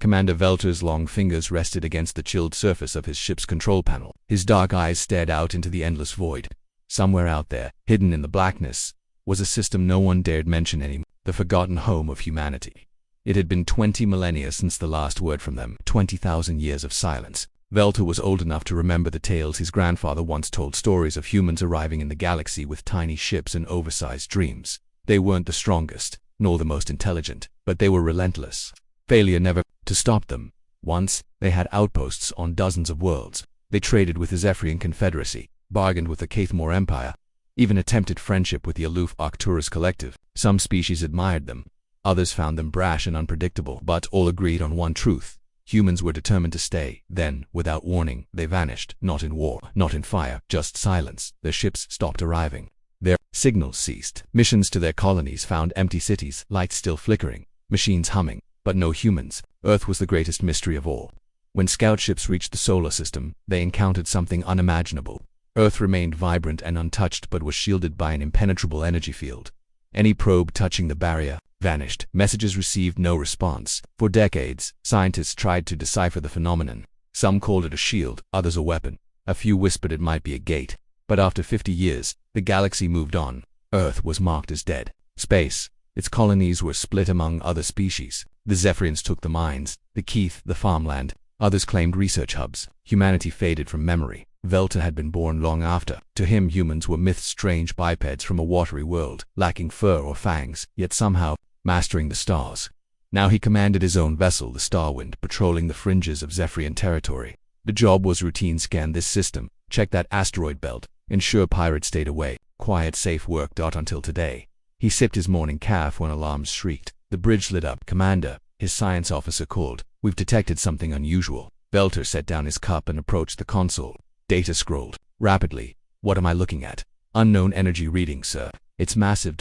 Commander Velter's long fingers rested against the chilled surface of his ship's control panel. His dark eyes stared out into the endless void. Somewhere out there, hidden in the blackness, was a system no one dared mention anymore, the forgotten home of humanity. It had been 20 millennia since the last word from them, 20,000 years of silence. Velter was old enough to remember the tales his grandfather once told, stories of humans arriving in the galaxy with tiny ships and oversized dreams. They weren't the strongest, nor the most intelligent, but they were relentless. Failure never to stop them. Once, they had outposts on dozens of worlds. They traded with the Zephyrian Confederacy, bargained with the Caithmore Empire, even attempted friendship with the aloof Arcturus Collective. Some species admired them, others found them brash and unpredictable, but all agreed on one truth. Humans were determined to stay. Then, without warning, they vanished, not in war, not in fire, just silence. Their ships stopped arriving. Their signals ceased. Missions to their colonies found empty cities, lights still flickering, machines humming, but no humans. Earth was the greatest mystery of all. When scout ships reached the solar system, they encountered something unimaginable. Earth remained vibrant and untouched but was shielded by an impenetrable energy field. Any probe touching the barrier vanished. Messages received no response. For decades, scientists tried to decipher the phenomenon. Some called it a shield, others a weapon. A few whispered it might be a gate. But after 50 years, the galaxy moved on. Earth was marked as dead. Space. Its colonies were split among other species. The Zephyrians took the mines, the Keith, the farmland. Others claimed research hubs. Humanity faded from memory. Velter had been born long after. To him, humans were myths, strange bipeds from a watery world, lacking fur or fangs, yet somehow mastering the stars. Now he commanded his own vessel, the Starwind, patrolling the fringes of Zephyrian territory. The job was routine: scan this system, check that asteroid belt, ensure pirates stayed away. Quiet, safe work. Until today. He sipped his morning caf when alarms shrieked. The bridge lit up. "Commander," his science officer called. "We've detected something unusual." Velter set down his cup and approached the console. Data scrolled rapidly. "What am I looking at?" "Unknown energy reading, sir. It's massive ...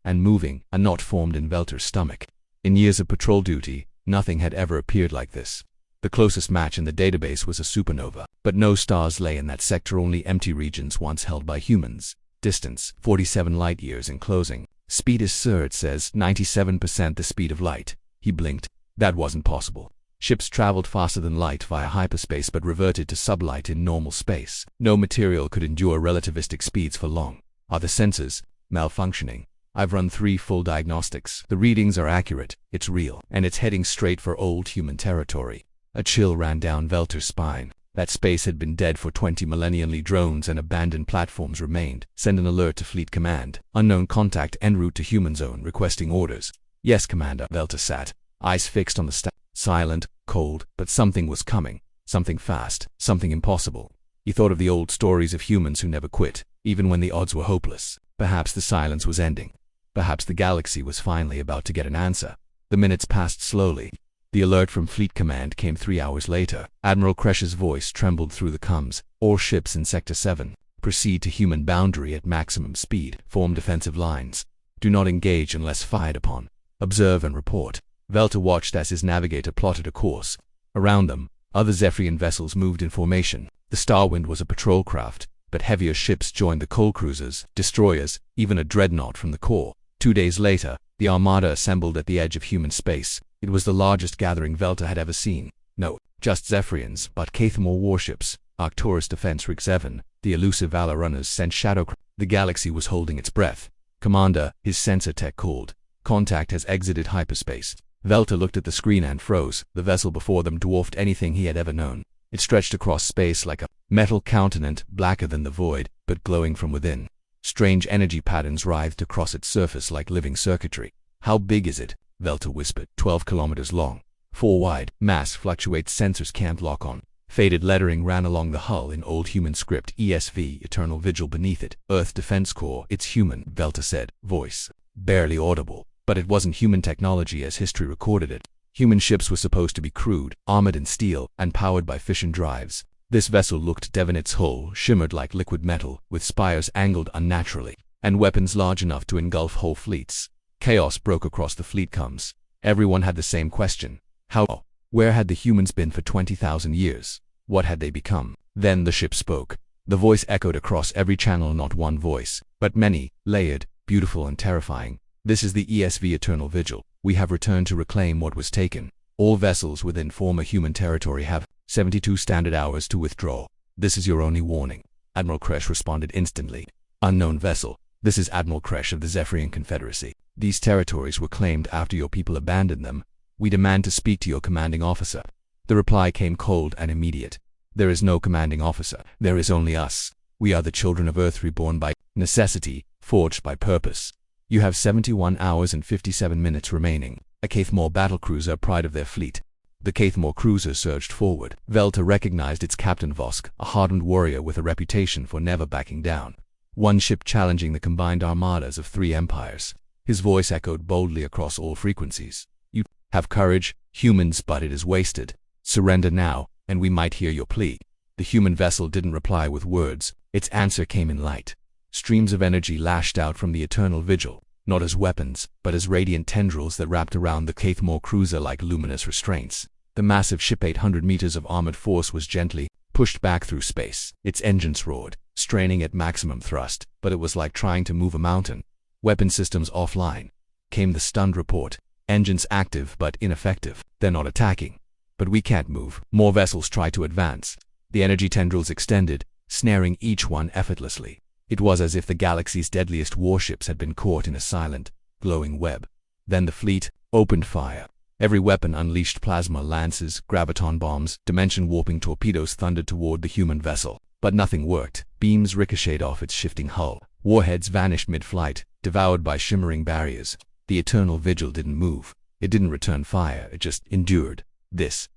and moving." A knot formed in Velter's stomach. In years of patrol duty, nothing had ever appeared like this. The closest match in the database was a supernova, but no stars lay in that sector, only empty regions once held by humans. Distance, 47 light-years enclosing. "Speed is, sir," it says, 97% the speed of light. He blinked. That wasn't possible. Ships traveled faster than light via hyperspace but reverted to sublight in normal space. No material could endure relativistic speeds for long. Are the sensors malfunctioning? I've run 3 full diagnostics. The readings are accurate. It's real. And it's heading straight for old human territory. A chill ran down Velter's spine. That space had been dead for 20 millennia. Only drones and abandoned platforms remained. "Send an alert to Fleet Command. Unknown contact en route to human zone, requesting orders." "Yes, Commander." Velter sat, eyes fixed on the stack. Silent, cold, but something was coming. Something fast, something impossible. He thought of the old stories of humans who never quit, even when the odds were hopeless. Perhaps the silence was ending. Perhaps the galaxy was finally about to get an answer. The minutes passed slowly. The alert from Fleet Command came 3 hours later. Admiral Kresh's voice trembled through the comms. "All ships in Sector 7. Proceed to human boundary at maximum speed. Form defensive lines. Do not engage unless fired upon. Observe and report." Velter watched as his navigator plotted a course. Around them, other Zephyrian vessels moved in formation. The Starwind was a patrol craft, but heavier ships joined the coal cruisers, destroyers, even a dreadnought from the core. 2 days later, the armada assembled at the edge of human space. It was the largest gathering Velter had ever seen. No, just Zephyrians, but Caithmore warships, Arcturus Defense Rig 7, the elusive Valor Runners sent shadow. The galaxy was holding its breath. "Commander," his sensor tech called. "Contact has exited hyperspace." Velter looked at the screen and froze. The vessel before them dwarfed anything he had ever known. It stretched across space like a metal countenance, blacker than the void, but glowing from within. Strange energy patterns writhed across its surface like living circuitry. "How big is it?" Velter whispered. 12 kilometers long. 4 wide. Mass fluctuates. Sensors can't lock on. Faded lettering ran along the hull in old human script. ESV, Eternal Vigil beneath it. "Earth Defense Corps." "It's human," Velter said, voice barely audible. But it wasn't human technology as history recorded it. Human ships were supposed to be crude, armored in steel, and powered by fission drives. This vessel looked devon. Its hull shimmered like liquid metal, with spires angled unnaturally, and weapons large enough to engulf whole fleets. Chaos broke across the fleet comms. Everyone had the same question. How? Where had the humans been for 20,000 years? What had they become? Then the ship spoke. The voice echoed across every channel, not one voice, but many, layered, beautiful and terrifying. "This is the ESV Eternal Vigil. We have returned to reclaim what was taken. All vessels within former human territory have 72 standard hours to withdraw. This is your only warning. Admiral Kresh responded instantly. Unknown vessel. This is Admiral Kresh of the Zephyrian Confederacy. These territories were claimed after your people abandoned them. We demand to speak to your commanding officer. The reply came cold and immediate. There is no commanding officer. There is only us. We are the children of Earth, reborn by necessity, forged by purpose. You have 71 hours and 57 minutes remaining. A Caithmore battlecruiser, pride of their fleet. The Caithmore cruiser surged forward. Velta recognized its captain Vosk, a hardened warrior with a reputation for never backing down. One ship challenging the combined armadas of 3 empires. His voice echoed boldly across all frequencies. You have courage, humans, but it is wasted. Surrender now, and we might hear your plea. The human vessel didn't reply with words. Its answer came in light. Streams of energy lashed out from the eternal vigil, not as weapons, but as radiant tendrils that wrapped around the Caithmore cruiser like luminous restraints. The massive ship, 800 meters of armored force, was gently pushed back through space. Its engines roared, straining at maximum thrust, but it was like trying to move a mountain. Weapon systems offline. Came the stunned report. Engines active but ineffective. They're not attacking. But we can't move. More vessels try to advance. The energy tendrils extended, snaring each one effortlessly. It was as if the galaxy's deadliest warships had been caught in a silent, glowing web. Then the fleet opened fire. Every weapon unleashed plasma lances, graviton bombs, dimension-warping torpedoes thundered toward the human vessel. But nothing worked. Beams ricocheted off its shifting hull. Warheads vanished mid-flight, devoured by shimmering barriers. The eternal vigil didn't move. It didn't return fire. It just endured. This, ...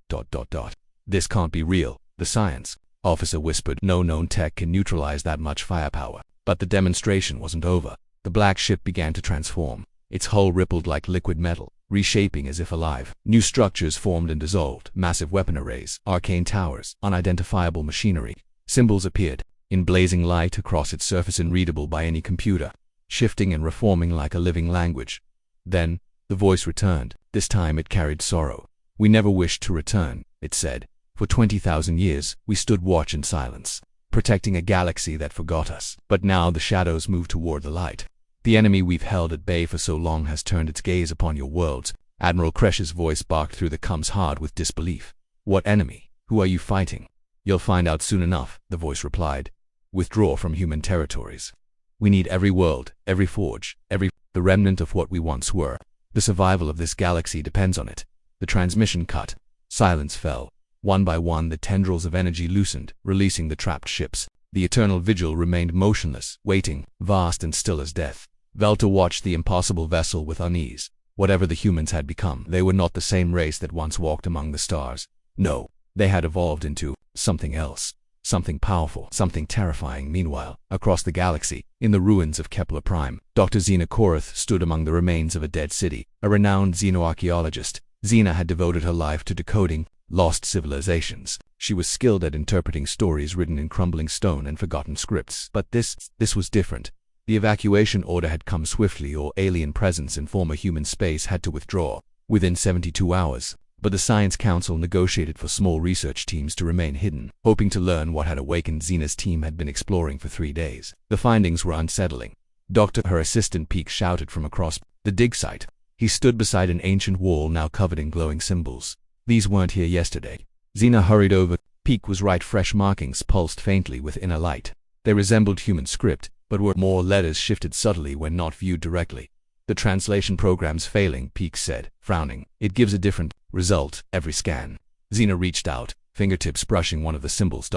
This can't be real. The science officer whispered. No known tech can neutralize that much firepower. But the demonstration wasn't over. The black ship began to transform. Its hull rippled like liquid metal, reshaping as if alive. New structures formed and dissolved. Massive weapon arrays, arcane towers, unidentifiable machinery. Symbols appeared, in blazing light across its surface, unreadable by any computer, shifting and reforming like a living language. Then, the voice returned. This time it carried sorrow. We never wished to return, it said. For 20,000 years, we stood watch in silence, protecting a galaxy that forgot us. But now the shadows move toward the light. The enemy we've held at bay for so long has turned its gaze upon your worlds. Admiral Kresh's voice barked through the comms, hard with disbelief. What enemy? Who are you fighting? You'll find out soon enough, the voice replied. Withdraw from human territories. We need every world, every forge, the remnant of what we once were. The survival of this galaxy depends on it. The transmission cut. Silence fell. One by one the tendrils of energy loosened, releasing the trapped ships. The eternal vigil remained motionless, waiting, vast and still as death. Velta watched the impossible vessel with unease. Whatever the humans had become, they were not the same race that once walked among the stars. No, they had evolved into something else. Something powerful, something terrifying. Meanwhile, across the galaxy, in the ruins of Kepler Prime, Dr. Xena Korath stood among the remains of a dead city, a renowned xenoarchaeologist. Xena had devoted her life to decoding lost civilizations. She was skilled at interpreting stories written in crumbling stone and forgotten scripts. But this was different. The evacuation order had come swiftly, or alien presence in former human space had to withdraw within 72 hours. But the Science Council negotiated for small research teams to remain hidden, hoping to learn what had awakened. Xena's team had been exploring for 3 days. The findings were unsettling. Her assistant Peak shouted from across the dig site. He stood beside an ancient wall now covered in glowing symbols. These weren't here yesterday. Xena hurried over. Peak was right. Fresh markings pulsed faintly with inner light. They resembled human script, but were more letters shifted subtly when not viewed directly. The translation program's failing, Peak said, frowning. It gives a different result every scan. Xena reached out, fingertips brushing one of the symbols.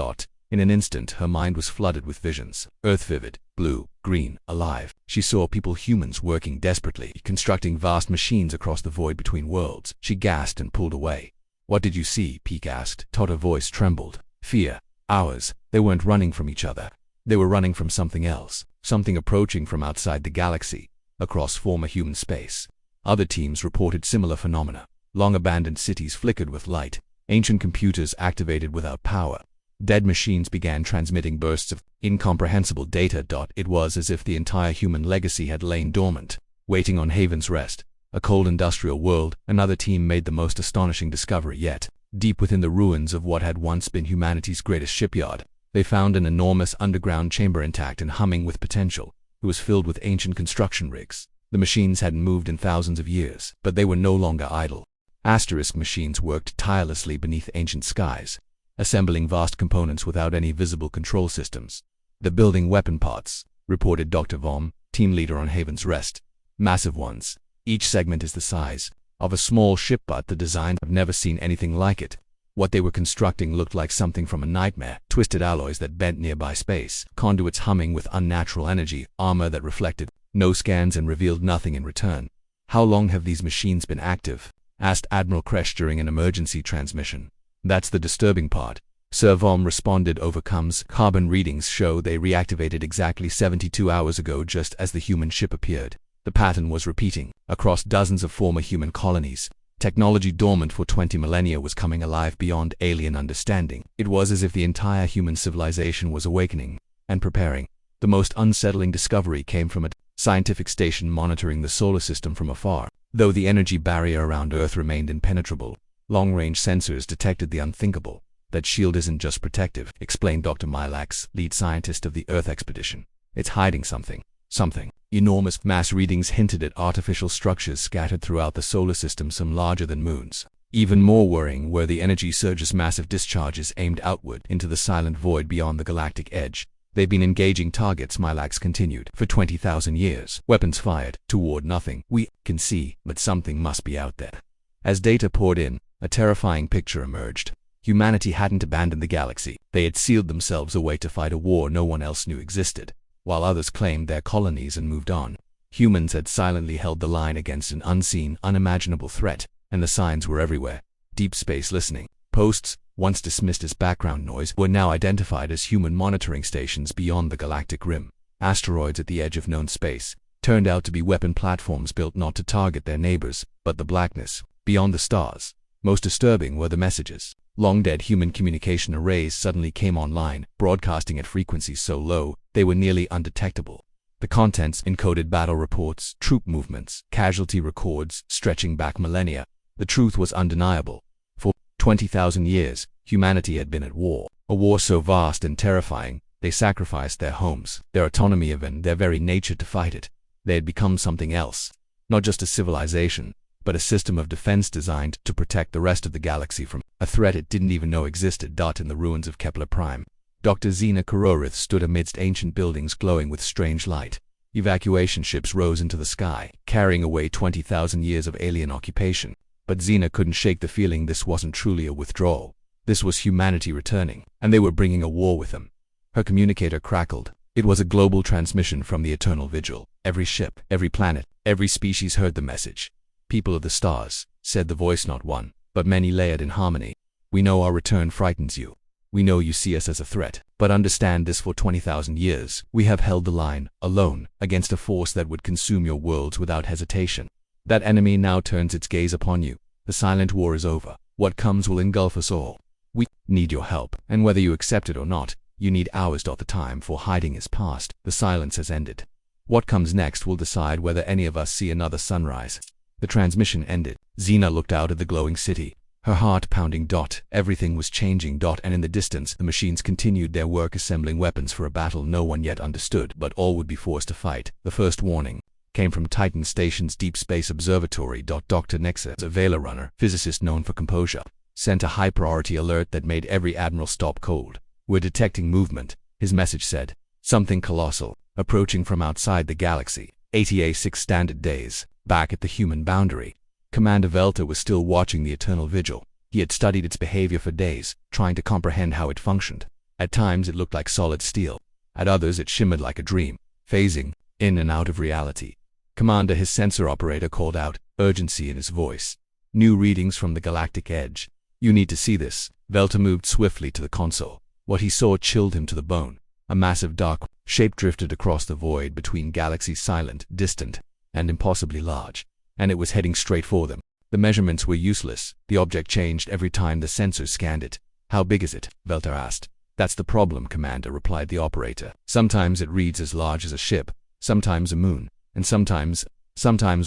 In an instant, her mind was flooded with visions. Earth vivid, blue, green, alive. She saw people, humans, working desperately, constructing vast machines across the void between worlds. She gasped and pulled away. What did you see? Peak asked. Her voice trembled. Fear. Ours. They weren't running from each other. They were running from something else. Something approaching from outside the galaxy, across former human space. Other teams reported similar phenomena. Long-abandoned cities flickered with light. Ancient computers activated without power. Dead machines began transmitting bursts of incomprehensible data. It was as if the entire human legacy had lain dormant, waiting on Haven's rest. A cold industrial world. Another team made the most astonishing discovery yet. Deep within the ruins of what had once been humanity's greatest shipyard, they found an enormous underground chamber, intact and humming with potential. It was filled with ancient construction rigs. The machines hadn't moved in thousands of years, but they were no longer idle. Asterisk machines worked tirelessly beneath ancient skies, assembling vast components without any visible control systems. "They're building weapon parts," reported Dr. Vom, team leader on Haven's Rest. "Massive ones. Each segment is the size of a small ship, but the design, I've never seen anything like it." What they were constructing looked like something from a nightmare. Twisted alloys that bent nearby space, conduits humming with unnatural energy, armor that reflected no scans and revealed nothing in return. "How long have these machines been active?" asked Admiral Kresh during an emergency transmission. "That's the disturbing part," Sir Vom responded. "Overcomes carbon readings show they reactivated exactly 72 hours ago, just as the human ship appeared." The pattern was repeating across dozens of former human colonies. Technology dormant for 20 millennia was coming alive beyond alien understanding. It was as if the entire human civilization was awakening and preparing. The most unsettling discovery came from a scientific station monitoring the solar system from afar. Though the energy barrier around Earth remained impenetrable, long-range sensors detected the unthinkable. "That shield isn't just protective," explained Dr. Milax, lead scientist of the Earth expedition. "It's hiding something. Something." Enormous mass readings hinted at artificial structures scattered throughout the solar system, some larger than moons. Even more worrying were the energy surges, massive discharges aimed outward into the silent void beyond the galactic edge. "They've been engaging targets," Milax continued, "for 20,000 years. Weapons fired toward nothing we can see, but something must be out there." As data poured in, a terrifying picture emerged. Humanity hadn't abandoned the galaxy. They had sealed themselves away to fight a war no one else knew existed. While others claimed their colonies and moved on, humans had silently held the line against an unseen, unimaginable threat, and the signs were everywhere. Deep space listening posts, once dismissed as background noise, were now identified as human monitoring stations beyond the galactic rim. Asteroids at the edge of known space turned out to be weapon platforms built not to target their neighbors, but the blackness beyond the stars. Most disturbing were the messages. Long-dead human communication arrays suddenly came online, broadcasting at frequencies so low they were nearly undetectable. The contents encoded battle reports, troop movements, casualty records, stretching back millennia. The truth was undeniable. For 20,000 years, humanity had been at war. A war so vast and terrifying, they sacrificed their homes, their autonomy, even their very nature to fight it. They had become something else. Not just a civilization, but a system of defense designed to protect the rest of the galaxy from a threat it didn't even know existed. In the ruins of Kepler Prime, Dr. Zena Kororith stood amidst ancient buildings glowing with strange light. Evacuation ships rose into the sky, carrying away 20,000 years of alien occupation. But Zena couldn't shake the feeling this wasn't truly a withdrawal. This was humanity returning, and they were bringing a war with them. Her communicator crackled. It was a global transmission from the Eternal Vigil. Every ship, every planet, every species heard the message. "People of the stars," said the voice, not one, but many layered in harmony. "We know our return frightens you. We know you see us as a threat, but understand this: for 20,000 years, we have held the line, alone, against a force that would consume your worlds without hesitation. That enemy now turns its gaze upon you. The silent war is over. What comes will engulf us all. We need your help, and whether you accept it or not, you need ours. The time for hiding is past. The silence has ended. What comes next will decide whether any of us see another sunrise." The transmission ended. Xena looked out at the glowing city, her heart pounding. Everything was changing. And in the distance, the machines continued their work, assembling weapons for a battle no one yet understood, but all would be forced to fight. The first warning came from Titan Station's Deep Space Observatory. Dr. Nexa, a Vela runner, physicist known for composure, sent a high-priority alert that made every admiral stop cold. "We're detecting movement," his message said. "Something colossal, approaching from outside the galaxy." ATA 6 standard days. Back at the human boundary, Commander Velta was still watching the Eternal Vigil. He had studied its behavior for days, trying to comprehend how it functioned. At times it looked like solid steel. At others it shimmered like a dream, phasing in and out of reality. "Commander," his sensor operator called out, urgency in his voice. "New readings from the galactic edge. You need to see this." Velta moved swiftly to the console. What he saw chilled him to the bone. A massive dark shape drifted across the void between galaxies, silent, distant, and impossibly large, and it was heading straight for them. The measurements were useless. The object changed every time the sensors scanned it. "How big is it?" Velta asked. "That's the problem, Commander," replied the operator. "Sometimes it reads as large as a ship, sometimes a moon, and sometimes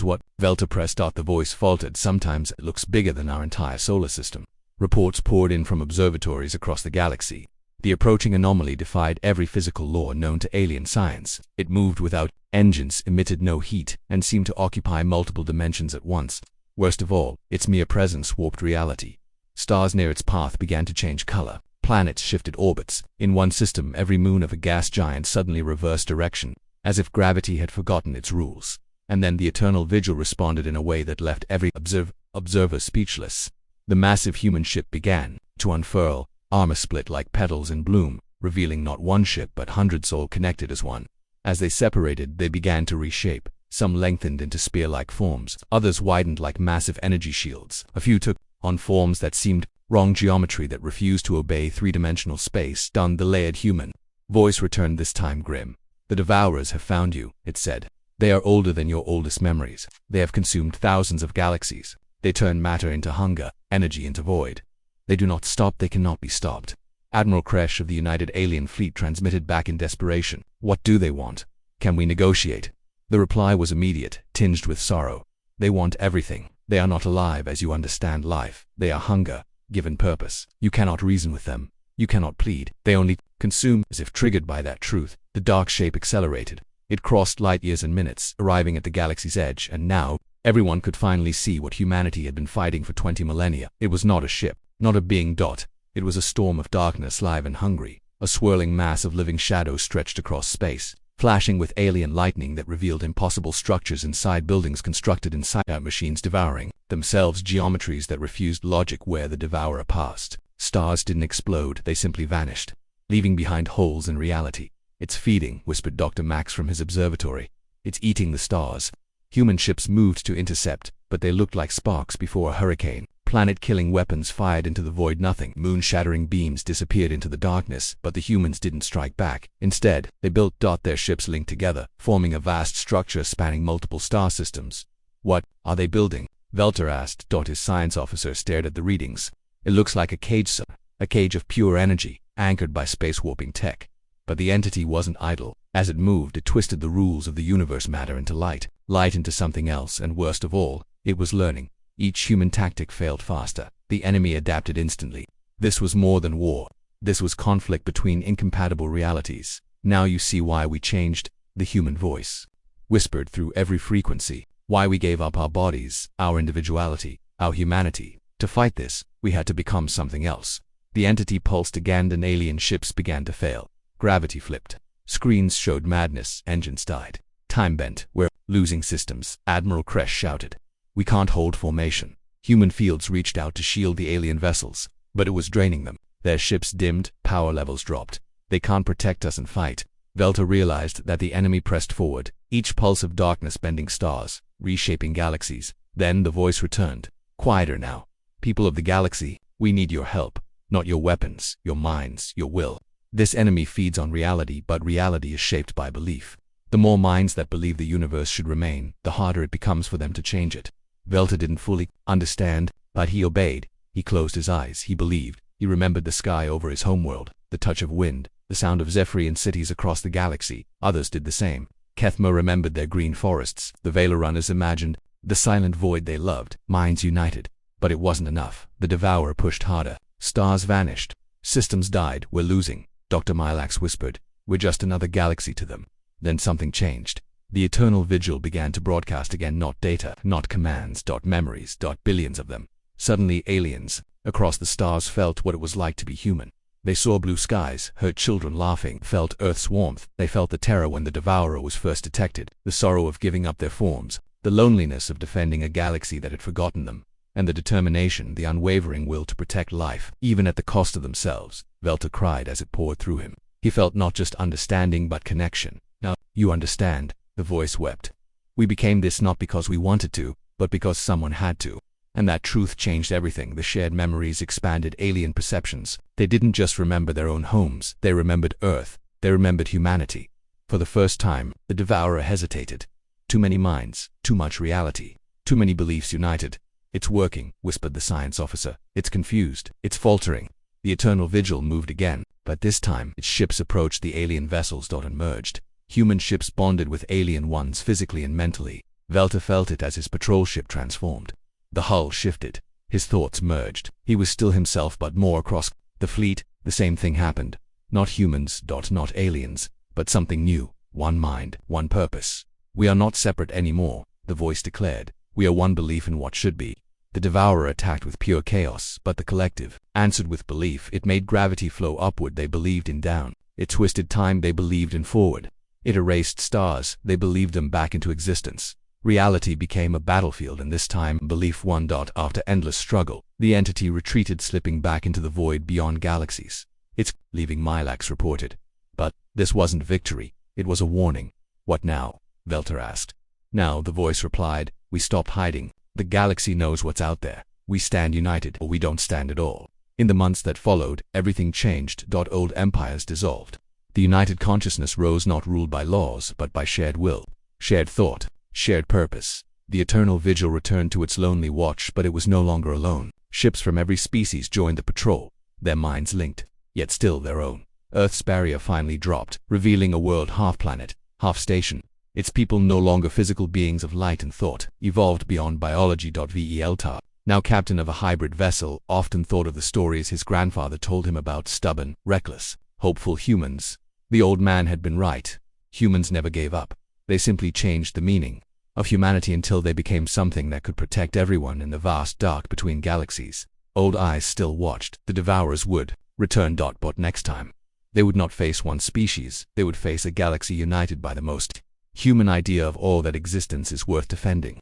what?" Velta pressed. The voice faltered. "Sometimes it looks bigger than our entire solar system." Reports poured in from observatories across the galaxy. The approaching anomaly defied every physical law known to alien science. It moved without engines, emitted no heat, and seemed to occupy multiple dimensions at once. Worst of all, its mere presence warped reality. Stars near its path began to change color. Planets shifted orbits. In one system, every moon of a gas giant suddenly reversed direction, as if gravity had forgotten its rules. And then the eternal vigil responded in a way that left every observer speechless. The massive human ship began to unfurl, armor split like petals in bloom, revealing not one ship but hundreds all connected as one. As they separated, they began to reshape. Some lengthened into spear-like forms, others widened like massive energy shields. A few took on forms that seemed wrong, geometry that refused to obey three-dimensional space. Stunned, the layered human voice returned, this time grim. "The Devourers have found you," it said. "They are older than your oldest memories. They have consumed thousands of galaxies. They turn matter into hunger, energy into void. They do not stop, they cannot be stopped." Admiral Kresh of the United Alien Fleet transmitted back in desperation. "What do they want? Can we negotiate?" The reply was immediate, tinged with sorrow. "They want everything. They are not alive as you understand life. They are hunger, given purpose. You cannot reason with them. You cannot plead. They only consume." As if triggered by that truth, the dark shape accelerated. It crossed light years and minutes, arriving at the galaxy's edge, and now everyone could finally see what humanity had been fighting for 20 millennia. It was not a ship, not a being dot. It was a storm of darkness, live and hungry. A swirling mass of living shadows stretched across space, flashing with alien lightning that revealed impossible structures inside buildings constructed inside machines, devouring themselves, geometries that refused logic where the devourer passed. Stars didn't explode, they simply vanished, leaving behind holes in reality. "It's feeding," whispered Dr. Max from his observatory. "It's eating the stars." Human ships moved to intercept, but they looked like sparks before a hurricane. Planet-killing weapons fired into the void. Nothing. Moon-shattering beams disappeared into the darkness, but the humans didn't strike back. Instead, they built their ships linked together, forming a vast structure spanning multiple star systems. "What are they building?" Velter asked. His science officer stared at the readings. "It looks like a cage, sir. A cage of pure energy, anchored by space-warping tech." But the entity wasn't idle. As it moved, it twisted the rules of the universe, matter into light, light into something else, and worst of all, it was learning. Each human tactic failed faster. The enemy adapted instantly. This was more than war. This was conflict between incompatible realities. "Now you see why we changed," the human voice whispered through every frequency. "Why we gave up our bodies, our individuality, our humanity. To fight this, we had to become something else." The entity pulsed again, and alien ships began to fail. Gravity flipped. Screens showed madness. Engines died. Time bent. "We're losing systems," Admiral Kresh shouted. "We can't hold formation." Human fields reached out to shield the alien vessels, but it was draining them. Their ships dimmed, power levels dropped. "They can't protect us and fight." Velter realized that the enemy pressed forward, each pulse of darkness bending stars, reshaping galaxies. Then the voice returned. Quieter now. "People of the galaxy, we need your help. Not your weapons, your minds, your will. This enemy feeds on reality, but reality is shaped by belief. The more minds that believe the universe should remain, the harder it becomes for them to change it." Velter didn't fully understand, but he obeyed. He closed his eyes. He believed. He remembered the sky over his homeworld, the touch of wind, the sound of Zephyrian cities across the galaxy. Others did the same. Kethma remembered their green forests. The Vela runners imagined the silent void they loved. Minds united. But it wasn't enough. The Devourer pushed harder. Stars vanished. Systems died. "We're losing," Dr. Milax whispered. "We're just another galaxy to them." Then something changed. The eternal vigil began to broadcast again, not data, not commands, memories, billions of them. Suddenly aliens across the stars felt what it was like to be human. They saw blue skies, heard children laughing, felt Earth's warmth. They felt the terror when the Devourer was first detected, the sorrow of giving up their forms, the loneliness of defending a galaxy that had forgotten them, and the determination, the unwavering will to protect life, even at the cost of themselves. Velter cried as it poured through him. He felt not just understanding but connection. "Now, you understand," the voice wept. "We became this not because we wanted to, but because someone had to." And that truth changed everything. The shared memories expanded alien perceptions. They didn't just remember their own homes, they remembered Earth, they remembered humanity. For the first time, the Devourer hesitated. Too many minds, too much reality, too many beliefs united. "It's working," whispered the science officer. "It's confused, it's faltering." The eternal vigil moved again, but this time its ships approached the alien vessels and merged. Human ships bonded with alien ones physically and mentally. Velter felt it as his patrol ship transformed. The hull shifted. His thoughts merged. He was still himself but more across the fleet. The same thing happened. Not humans, not aliens, but something new. One mind, one purpose. "We are not separate anymore," the voice declared. We are one belief in what should be. The devourer attacked with pure chaos, but the collective answered with belief. It made gravity flow upward, they believed in down. It twisted time, they believed in forward. It erased stars, they believed them back into existence. Reality became a battlefield, and this time belief won. After endless struggle, the entity retreated, slipping back into the void beyond galaxies. It's leaving, Milax reported. But this wasn't victory, it was a warning. What now? Velter asked. Now, the voice replied, we stop hiding. The galaxy knows what's out there. We stand united, or we don't stand at all. In the months that followed, everything changed. Old empires dissolved. The united consciousness rose, not ruled by laws, but by shared will, shared thought, shared purpose. The eternal vigil returned to its lonely watch, but it was no longer alone. Ships from every species joined the patrol, their minds linked, yet still their own. Earth's barrier finally dropped, revealing a world half planet, half station. Its people, no longer physical beings of light and thought, evolved beyond biology. Velter, now captain of a hybrid vessel, often thought of the stories his grandfather told him about stubborn, reckless, hopeful humans. The old man had been right. Humans never gave up. They simply changed the meaning of humanity until they became something that could protect everyone in the vast dark between galaxies. Old eyes still watched. The devourers would return. But next time, they would not face one species. They would face a galaxy united by the most human idea of all that existence is worth defending.